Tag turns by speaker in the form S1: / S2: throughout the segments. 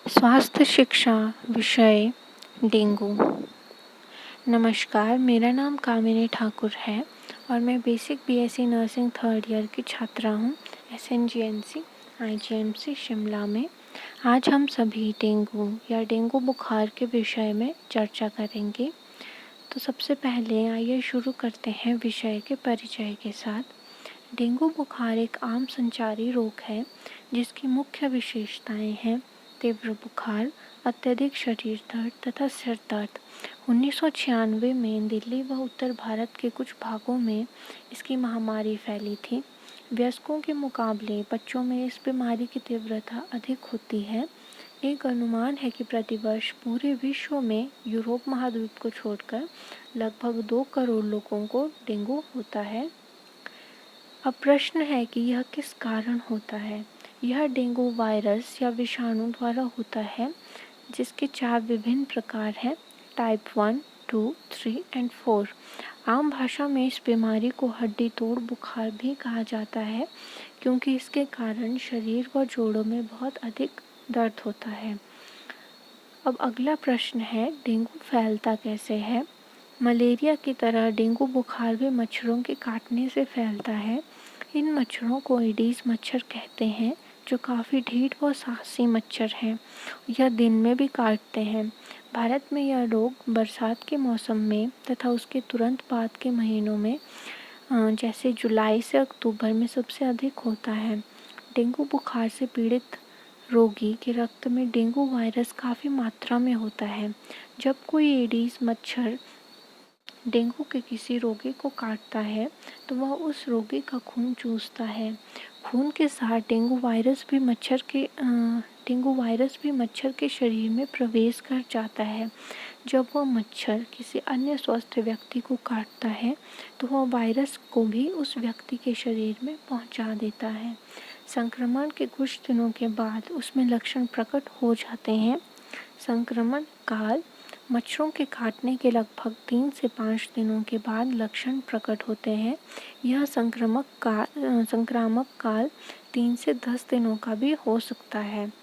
S1: स्वास्थ्य शिक्षा विषय डेंगू। नमस्कार, मेरा नाम कामिनी ठाकुर है और मैं basic BSc nursing third year की छात्रा हूँ SNGNC IGMC शिमला में। आज हम सभी डेंगू या डेंगू बुखार के विषय में चर्चा करेंगे। तो सबसे पहले आइए शुरू करते हैं विषय के परिचय के साथ। डेंगू बुखार एक आम संचारी रोग है जिसकी मुख्य विशेषताएं हैं तीव्र बुखार, अत्यधिक शरीर दर्द तथा सिर दर्द। 1996 में दिल्ली व उत्तर भारत के कुछ भागों में इसकी महामारी फैली थी। वयस्कों के मुकाबले बच्चों में इस बीमारी की तीव्रता अधिक होती है। एक अनुमान है कि प्रतिवर्ष पूरे विश्व में यूरोप महाद्वीप को छोड़कर लगभग 2 करोड़ लोगों को डेंगू होता है। अब प्रश्न है कि यह किस कारण होता है। यह डेंगू वायरस या विषाणु द्वारा होता है जिसके 4 विभिन्न प्रकार हैं, टाइप 1, 2, 3 एंड 4। आम भाषा में इस बीमारी को हड्डी तोड़ बुखार भी कहा जाता है क्योंकि इसके कारण शरीर व जोड़ों में बहुत अधिक दर्द होता है। अब अगला प्रश्न है, डेंगू फैलता कैसे है। मलेरिया की तरह डेंगू बुखार भी मच्छरों के काटने से फैलता है। इन मच्छरों को एडीज मच्छर कहते हैं जो काफ़ी ढीठ व साहसी मच्छर हैं। यह दिन में भी काटते हैं। भारत में यह रोग बरसात के मौसम में तथा उसके तुरंत बाद के महीनों में जैसे जुलाई से अक्टूबर में सबसे अधिक होता है। डेंगू बुखार से पीड़ित रोगी के रक्त में डेंगू वायरस काफ़ी मात्रा में होता है। जब कोई एडीज मच्छर डेंगू के किसी रोगी को काटता है तो वह उस रोगी का खून चूसता है। खून के साथ डेंगू वायरस भी मच्छर के शरीर में प्रवेश कर जाता है। जब वह मच्छर किसी अन्य स्वस्थ व्यक्ति को काटता है तो वह वायरस को भी उस व्यक्ति के शरीर में पहुंचा देता है। संक्रमण के कुछ दिनों के बाद उसमें लक्षण प्रकट हो जाते हैं। संक्रमण काल मच्छरों के काटने के लगभग 3 से 5 दिनों के बाद लक्षण प्रकट होते हैं। यह संक्रामक काल 3 से 10 दिनों का भी हो सकता है।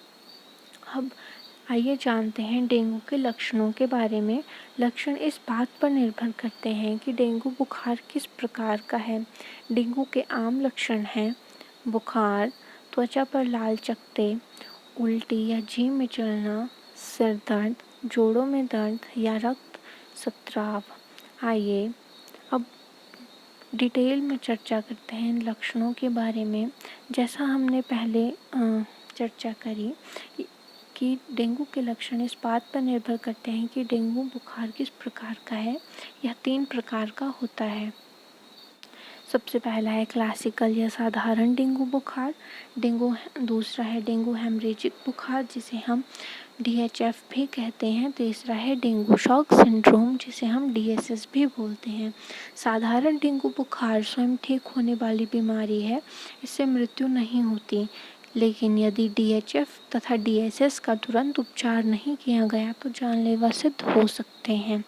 S1: अब आइए जानते हैं डेंगू के लक्षणों के बारे में। लक्षण इस बात पर निर्भर करते हैं कि डेंगू बुखार किस प्रकार का है। डेंगू के आम लक्षण हैं बुखार, त्वचा पर लाल चकत्ते, उल्टी या जी में चलना, सिर दर्द, जोड़ों में दर्द या रक्त स्राव। आइए अब डिटेल में चर्चा करते हैं इन लक्षणों के बारे में। जैसा हमने पहले चर्चा करी कि डेंगू के लक्षण इस बात पर निर्भर करते हैं कि डेंगू बुखार किस प्रकार का है। यह 3 प्रकार का होता है। सबसे पहला है क्लासिकल या साधारण डेंगू बुखार। दूसरा है डेंगू हेमरेजिक बुखार जिसे हम DHF भी कहते हैं। तीसरा है डेंगू शॉक सिंड्रोम जिसे हम DSS भी बोलते हैं। साधारण डेंगू बुखार स्वयं ठीक होने वाली बीमारी है, इससे मृत्यु नहीं होती, लेकिन यदि DHF तथा DSS का तुरंत उपचार नहीं किया गया तो जानलेवा सिद्ध हो सकते हैं।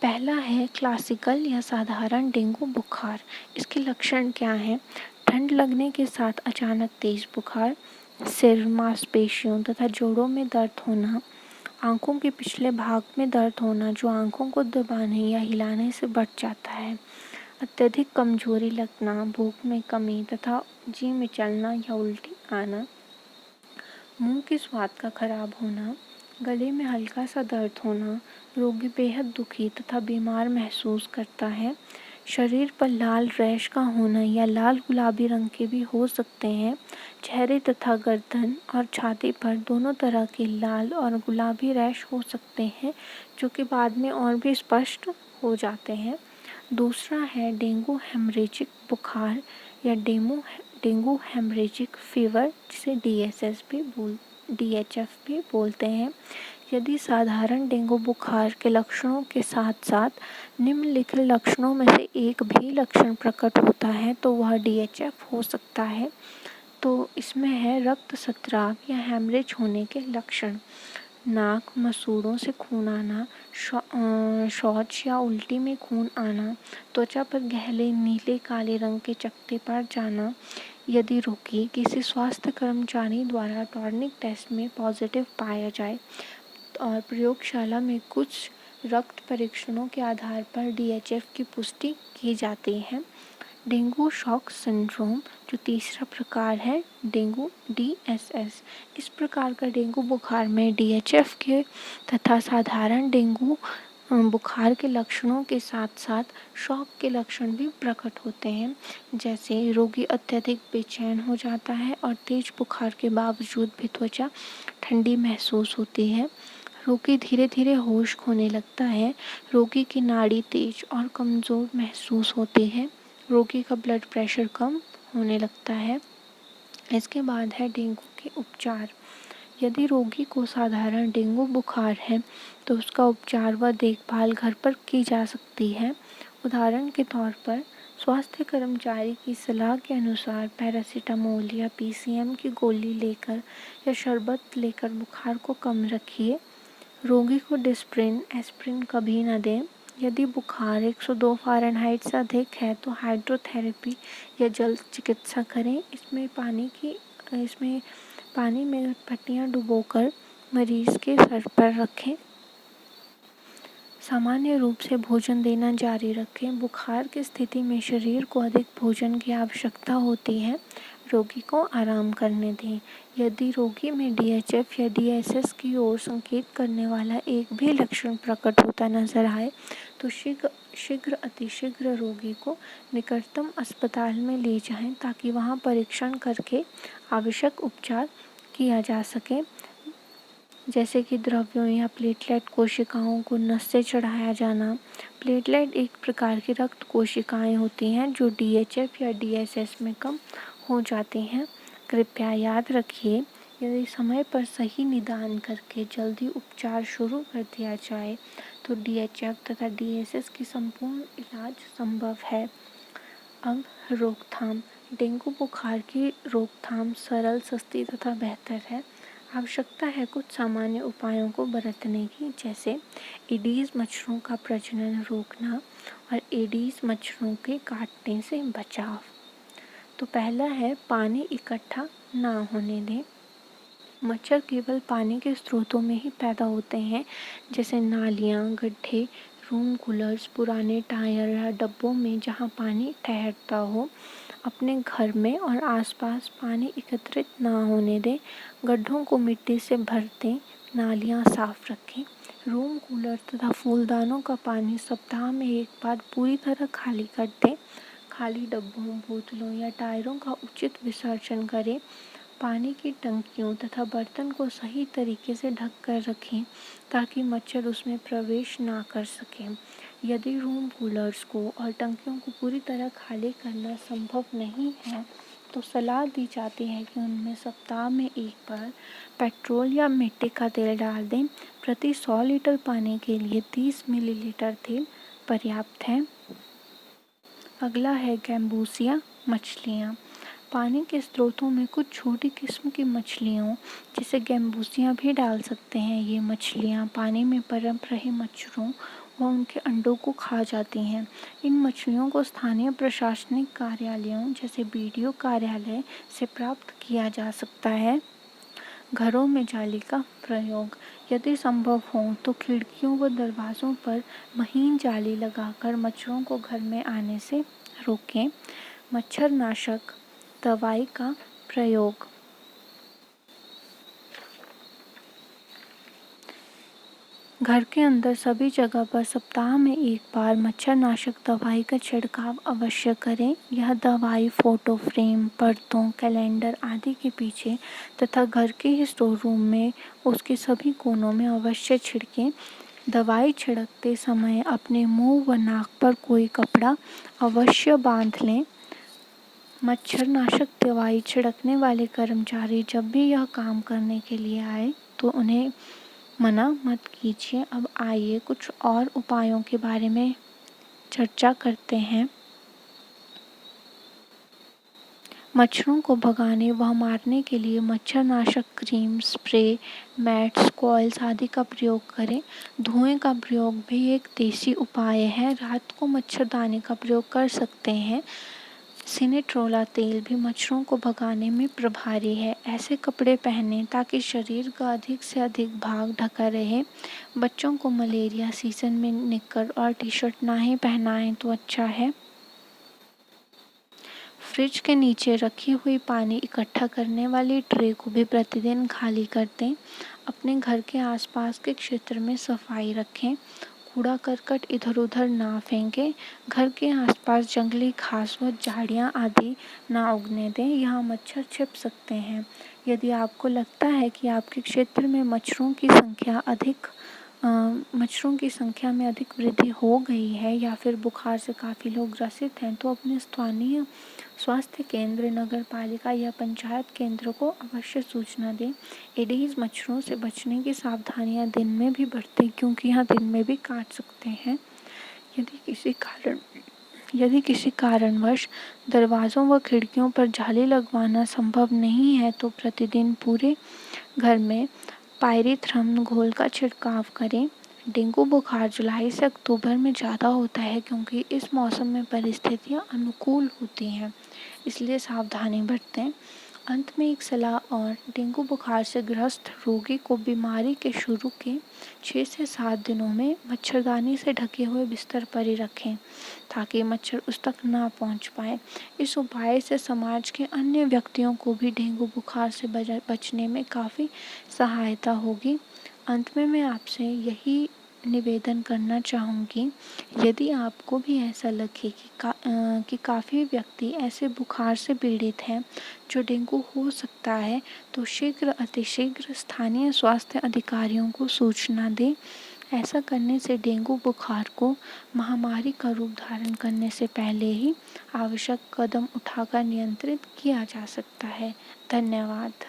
S1: पहला है क्लासिकल या साधारण डेंगू बुखार। इसके लक्षण क्या हैं? ठंड लगने के साथ अचानक तेज बुखार, सिर, मांसपेशियों तथा जोड़ों में दर्द होना, आंखों के पिछले भाग में दर्द होना जो आंखों को दबाने या हिलाने से बढ़ जाता है, अत्यधिक कमजोरी लगना, भूख में कमी तथा जी में चलना या उल्टी आना, मुंह के स्वाद का खराब होना, गले में हल्का सा दर्द होना, रोगी बेहद दुखी तथा बीमार महसूस करता है, शरीर पर लाल रैश का होना या लाल गुलाबी रंग के भी हो सकते हैं, चेहरे तथा गर्दन और छाती पर दोनों तरह के लाल और गुलाबी रैश हो सकते हैं जो कि बाद में और भी स्पष्ट हो जाते हैं। दूसरा है डेंगू हेमरेजिक बुखार या डेंगू हेमरेजिक फीवर जिसे DHF भी बोलते हैं। यदि साधारण डेंगू बुखार के लक्षणों के साथ साथ निम्नलिखित लक्षणों में से एक भी लक्षण प्रकट होता है तो वह DHF हो सकता है। तो इसमें है रक्त स्राव या हेमरेज होने के लक्षण, नाक मसूड़ों से खून आना, शौच या उल्टी में खून आना, त्वचा पर गहरे नीले काले रंग के चकत्ते पड़ जाना यदि रोगी किसी स्वास्थ्य कर्मचारी द्वारा टॉर्निक टेस्ट में पॉजिटिव पाया जाए और प्रयोगशाला में कुछ रक्त परीक्षणों के आधार पर DHF की पुष्टि की जाती है, डेंगू शॉक सिंड्रोम जो तीसरा प्रकार है डेंगू DSS, इस प्रकार का डेंगू बुखार में DHF के तथा साधारण डेंगू बुखार के लक्षणों के साथ साथ शॉक के लक्षण भी प्रकट होते हैं, जैसे रोगी अत्यधिक बेचैन हो जाता है और तेज बुखार के बावजूद भी त्वचा ठंडी महसूस होती है। रोगी धीरे धीरे होश खोने लगता है। रोगी की नाड़ी तेज और कमज़ोर महसूस होती है। रोगी का ब्लड प्रेशर कम होने लगता है। इसके बाद है डेंगू के उपचार। यदि रोगी को साधारण डेंगू बुखार है तो उसका उपचार व देखभाल घर पर की जा सकती है। उदाहरण के तौर पर स्वास्थ्य कर्मचारी की सलाह के अनुसार पैरासीटामोल या PCM की गोली लेकर या शरबत लेकर बुखार को कम रखिए। रोगी को डिस्प्रिन एस्प्रिन कभी न दें। यदि बुखार 102 फ़ारेनहाइट से अधिक है तो हाइड्रोथेरेपी या जल चिकित्सा करें। इसमें पानी में पट्टियाँ डुबोकर मरीज के सर पर रखें। सामान्य रूप से भोजन देना जारी रखें। बुखार की स्थिति में शरीर को अधिक भोजन की आवश्यकता होती है। रोगी को आराम करने दें। यदि रोगी में DHF या DSS की ओर संकेत करने वाला एक भी लक्षण प्रकट होता नजर आए तो अतिशीघ्र रोगी को निकटतम अस्पताल में ले जाएं ताकि वहां परीक्षण करके आवश्यक उपचार किया जा सके, जैसे कि द्रव्यों या प्लेटलेट कोशिकाओं को नस से चढ़ाया जाना। प्लेटलेट एक प्रकार की रक्त कोशिकाएं होती हैं जो DHF या DSS में कम हो जाती हैं। कृपया याद रखिए, यदि समय पर सही निदान करके जल्दी उपचार शुरू कर दिया जाए तो DHF तथा DSS की संपूर्ण इलाज संभव है। अब रोकथाम। डेंगू बुखार की रोकथाम सरल, सस्ती तथा बेहतर है। आवश्यकता है कुछ सामान्य उपायों को बरतने की, जैसे एडीज मच्छरों का प्रजनन रोकना और एडीज मच्छरों के काटने से बचाव। तो पहला है पानी इकट्ठा ना होने दें। मच्छर केवल पानी के स्रोतों में ही पैदा होते हैं, जैसे नालियाँ, गड्ढे, रूम कूलर्स, पुराने टायर या डब्बों में जहाँ पानी ठहरता हो। अपने घर में और आसपास पानी एकत्रित ना होने दें। गड्ढों को मिट्टी से भर दें। नालियाँ साफ रखें। रूम कूलर तथा फूलदानों का पानी सप्ताह में एक बार पूरी तरह खाली कर दें। खाली डब्बों, बोतलों या टायरों का उचित विसर्जन करें। पानी की टंकियों तथा बर्तन को सही तरीके से ढक कर रखें ताकि मच्छर उसमें प्रवेश ना कर सकें। यदि रूम कूलर्स को और टंकियों को पूरी तरह खाली करना संभव नहीं है तो सलाह दी जाती है कि उनमें सप्ताह में एक बार पेट्रोल या मिट्टी का तेल डाल दें। प्रति 100 लीटर पानी के लिए 30 मिलीलीटर तेल पर्याप्त है। अगला है गैम्बूसिया मछलियाँ। पानी के स्रोतों में कुछ छोटी किस्म की मछलियों जैसे गैम्बूसिया भी डाल सकते हैं। ये मछलियाँ पानी में पनप रहे मच्छरों व उनके अंडों को खा जाती हैं। इन मछलियों को स्थानीय प्रशासनिक कार्यालयों जैसे BDO कार्यालय से प्राप्त किया जा सकता है। घरों में जाली का प्रयोग। यदि संभव हो तो खिड़कियों व दरवाज़ों पर महीन जाली लगाकर मच्छरों को घर में आने से रोकें। मच्छरनाशक दवाई का प्रयोग। घर के अंदर सभी जगह पर सप्ताह में एक बार मच्छरनाशक दवाई का छिड़काव अवश्य करें। यह दवाई फोटो फ्रेम, पर्दों, कैलेंडर आदि के पीछे तथा घर के ही स्टोर रूम में उसके सभी कोनों में अवश्य छिड़कें। दवाई छिड़कते समय अपने मुंह व नाक पर कोई कपड़ा अवश्य बांध लें। मच्छरनाशक दवाई छिड़कने वाले कर्मचारी जब भी यह काम करने के लिए आए तो उन्हें मना मत कीजिए। अब आइए कुछ और उपायों के बारे में चर्चा करते हैं। मच्छरों को भगाने व मारने के लिए मच्छरनाशक क्रीम, स्प्रे, मैट्स, कॉइल्स आदि का प्रयोग करें। धुएं का प्रयोग भी एक देसी उपाय है। रात को मच्छरदानी का प्रयोग कर सकते हैं। सिनेट्रोला तेल भी मच्छरों को भगाने में प्रभावी है। ऐसे कपड़े पहनें ताकि शरीर का अधिक से अधिक भाग ढका रहे। बच्चों को मलेरिया सीजन में निक्कर और टी-शर्ट ना ही पहनाएं तो अच्छा है। फ्रिज के नीचे रखी हुई पानी इकट्ठा करने वाली ट्रे को भी प्रतिदिन खाली कर दें। अपने घर के आसपास के क्षेत्र में सफाई रखें। कूड़ा करकट इधर-उधर ना फेंकें। घर के आसपास जंगली घास व झाड़ियाँ आदि ना उगने दें, यहाँ मच्छर छिप सकते हैं। यदि आपको लगता है कि आपके क्षेत्र में मच्छरों की संख्या में अधिक वृद्धि हो गई है या फिर बुखार से काफ़ी लोग ग्रसित हैं, तो अपने स्थानीय स्वास्थ्य केंद्र, नगर पालिका या पंचायत केंद्र को अवश्य सूचना दें। एडीज मच्छरों से बचने की सावधानियां दिन में भी बरतें, क्योंकि यह दिन में भी काट सकते हैं। यदि किसी कारणवश दरवाज़ों व खिड़कियों पर जाली लगवाना संभव नहीं है, तो प्रतिदिन पूरे घर में पायरीथ्रम घोल का छिड़काव करें। डेंगू बुखार जुलाई से अक्टूबर में ज़्यादा होता है, क्योंकि इस मौसम में परिस्थितियाँ अनुकूल होती हैं, इसलिए सावधानी बरतें। अंत में एक सलाह और, डेंगू बुखार से ग्रस्त रोगी को बीमारी के शुरू के 6 से 7 दिनों में मच्छरदानी से ढके हुए बिस्तर पर ही रखें, ताकि मच्छर उस तक ना पहुंच पाए। इस उपाय से समाज के अन्य व्यक्तियों को भी डेंगू बुखार से बचने में काफ़ी सहायता होगी। अंत में मैं आपसे यही निवेदन करना चाहूँगी, यदि आपको भी ऐसा लगे कि काफ़ी व्यक्ति ऐसे बुखार से पीड़ित हैं जो डेंगू हो सकता है, तो शीघ्र अतिशीघ्र स्थानीय स्वास्थ्य अधिकारियों को सूचना दें। ऐसा करने से डेंगू बुखार को महामारी का रूप धारण करने से पहले ही आवश्यक कदम उठाकर नियंत्रित किया जा सकता है। धन्यवाद।